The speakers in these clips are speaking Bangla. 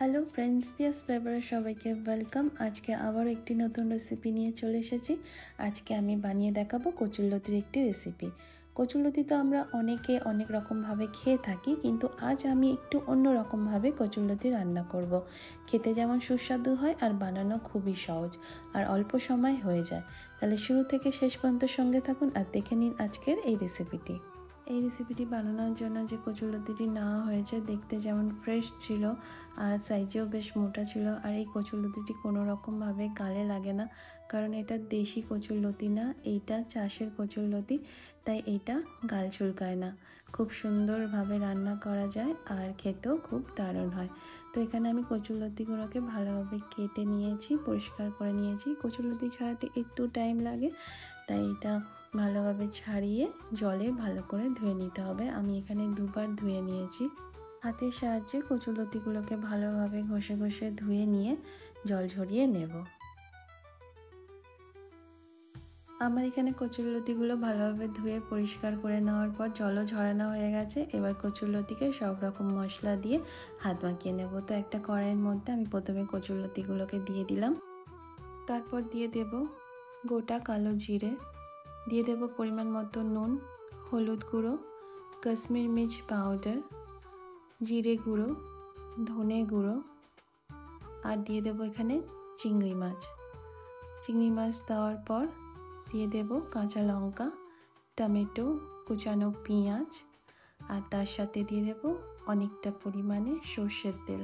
হ্যালো ফ্রেন্ডস, পিয়াস ফ্লেভারে সবাইকে ওয়েলকাম। আজকে আবার একটি নতুন রেসিপি নিয়ে চলে এসেছি। আজকে আমি বানিয়ে দেখাবো কচুরলতির একটি রেসিপি। কচুরলতি তো আমরা অনেকে অনেক রকমভাবে খেয়ে থাকি, কিন্তু আজ আমি একটু অন্য রকমভাবে কচুরলতি রান্না করব। খেতে যেমন সুস্বাদু হয় আর বানানো খুবই সহজ আর অল্প সময় হয়ে যায়। তাহলে শুরু থেকে শেষ পর্যন্ত সঙ্গে থাকুন আর দেখে নিন আজকের এই রেসিপিটি। এই রেসিপিটি বানানোর জন্য যে কচুরলতিটি নেওয়া হয়েছে দেখতে যেমন ফ্রেশ ছিল আর সাইজেও বেশ মোটা ছিল। আর এই কচুরলতিটি কোনো রকমভাবে গালে লাগে না, কারণ এটা দেশি কচুরলতি না, এইটা চাষের কচুরলতি, তাই এইটা গাল চুলকায় না। খুব সুন্দরভাবে রান্না করা যায় আর খেতেও খুব দারুণ হয়। তো এখানে আমি কচুরলতিগুলোকে ভালোভাবে কেটে নিয়েছি, পরিষ্কার করে নিয়েছি। কচুরলতি ছাড়াতে একটু টাইম লাগে, তাই এটা ভালোভাবে ছাড়িয়ে জলে ভালো করে ধুয়ে নিতে হবে। আমি এখানে দুবার ধুয়ে নিয়েছি। হাতের সাহায্যে কচুরলতিগুলোকে ভালোভাবে ঘষে ঘষে ধুয়ে নিয়ে জল ঝরিয়ে নেব। আমার এখানে কচুরলতিগুলো ভালোভাবে ধুয়ে পরিষ্কার করে নেওয়ার পর জলও ঝরানো হয়ে গেছে। এবার কচুরলতিকে সব রকম মশলা দিয়ে হাত মাখিয়ে নেব। তো একটা কড়াইয়ের মধ্যে আমি প্রথমে কচুরলতিগুলোকে দিয়ে দিলাম, তারপর দিয়ে দেব গোটা কালো জিরে, দিয়ে দেব পরিমাণ মতো নুন, হলুদ গুঁড়ো, কাশ্মীর মির্চ পাউডার, জিরে গুঁড়ো, ধনে গুঁড়ো, আর দিয়ে দেব এখানে চিংড়ি মাছ। চিংড়ি মাছ দেওয়ার পর দিয়ে দেব কাঁচা লঙ্কা, টমেটো, কুচানো পেঁয়াজ, আর তার সাথে দিয়ে দেব অনেকটা পরিমাণে সর্ষের তেল।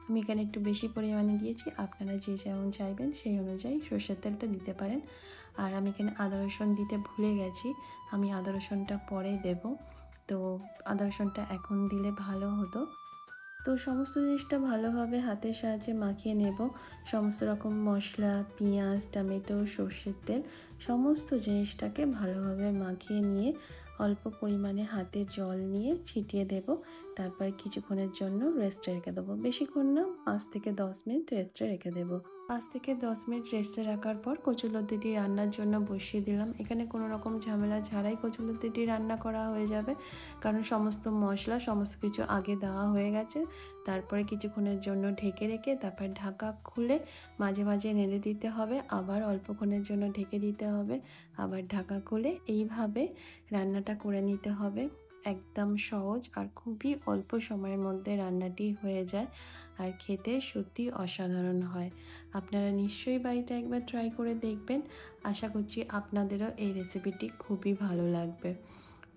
আমি এখানে একটু বেশি পরিমাণে দিয়েছি, আপনারা যে যেমন চাইবেন সেই অনুযায়ী সর্ষের তেলটা দিতে পারেন। আর আমি এখানে আদা রসুন দিতে ভুলে গেছি, আমি আদা রসুনটা পরে দেব, তো আদা রসুনটা এখন দিলে ভালো হতো। তো সমস্ত জিনিসটা ভালোভাবে হাতের সাহায্যে মাখিয়ে নেব। সমস্ত রকম মশলা, পেঁয়াজ, টমেটো, সর্ষের তেল, সমস্ত জিনিসটাকে ভালোভাবে মাখিয়ে নিয়ে অল্প পরিমাণে হাতে জল নিয়ে ছিটিয়ে দেব। তারপর কিছুক্ষণের জন্য রেস্টে রেখে দেবো। বেশিক্ষণ না, 5 থেকে 10 মিনিট রেস্টে রেখে দেবো। 5 থেকে 10 মিনিট রেস্টে রাখার পর কচুরলতিটি রান্নার জন্য বসিয়ে দিলাম। এখানে কোনো রকম ঝামেলা ছাড়াই কচুরলতিটি রান্না করা হয়ে যাবে, কারণ সমস্ত মশলা সমস্ত কিছু আগে দেওয়া হয়ে গেছে। তারপরে কিছুক্ষণের জন্য ঢেকে রেখে তারপর ঢাকা খুলে মাঝে মাঝে নেড়ে দিতে হবে, আবার অল্পক্ষণের জন্য ঢেকে দিতে হবে, আবার ঢাকা খুলে এইভাবে রান্নাটা করে নিতে হবে। একদম সহজ আর খুবই অল্প সময়ের মধ্যে রান্নাটি হয়ে যায় আর খেতে সত্যি অসাধারণ হয়। আপনারা নিশ্চয়ই বাড়িতে একবার ট্রাই করে দেখবেন। আশা করছি আপনাদেরও এই রেসিপিটি খুবই ভালো লাগবে।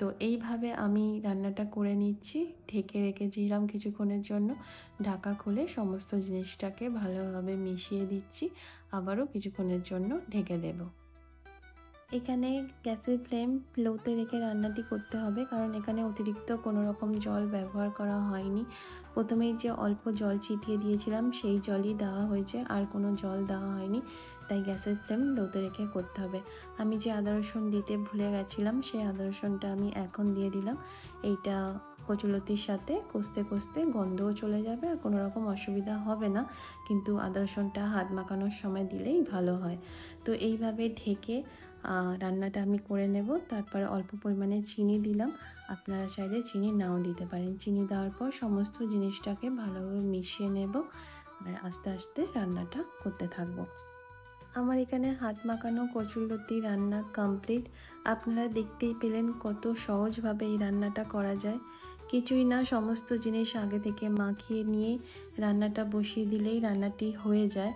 তো এইভাবে আমি রান্নাটা করে নিচ্ছি, ঢেকে রেখেছিলাম কিছুক্ষণের জন্য। ঢাকা খুলে সমস্ত জিনিসটাকে ভালোভাবে মিশিয়ে দিচ্ছি, আবারও কিছুক্ষণের জন্য ঢেকে দেব। এখানে গ্যাসের ফ্লেম লোতে রেখে রান্নাটি করতে হবে, কারণ এখানে অতিরিক্ত কোনো রকম জল ব্যবহার করা হয়নি। প্রথমেই যে অল্প জল ছিটিয়ে দিয়েছিলাম সেই জলই দেওয়া হয়েছে, আর কোনো জল দেওয়া হয়নি, তাই গ্যাসের ফ্লেম লোতে রেখে করতে হবে। আমি যে আদা রসুন দিতে ভুলে গেছিলাম সেই আদা রসুনটা আমি এখন দিয়ে দিলাম। এইটা কচুরলতির সাথে কষতে কষতে গন্ধও চলে যাবে আর কোনো রকম অসুবিধা হবে না, কিন্তু আদা রসুনটা হাত মাখানোর সময় দিলেই ভালো হয়। তো এইভাবে ঢেকে রান্নাটা আমি করে নেব। তারপরে অল্প পরিমাণে চিনি দিলাম, আপনারা চাইলে চিনি নাও দিতে পারেন। চিনি দেওয়ার পর সমস্ত জিনিসটাকে ভালোভাবে মিশিয়ে নেব আর আস্তে আস্তে রান্নাটা করতে থাকবো। আমার এখানে হাত মাখানো কচুরলতি রান্না কমপ্লিট। আপনারা দেখতেই পেলেন কত সহজভাবে এই রান্নাটা করা যায়। কিছুই না, সমস্ত জিনিস আগে থেকে মাখিয়ে নিয়ে রান্নাটা বসিয়ে দিলেই রান্নাটি হয়ে যায়।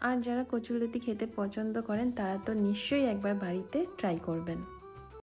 আর যারা কচুরলতি খেতে পছন্দ করেন তারা তো নিশ্চয়ই একবার বাড়িতে ট্রাই করবেন।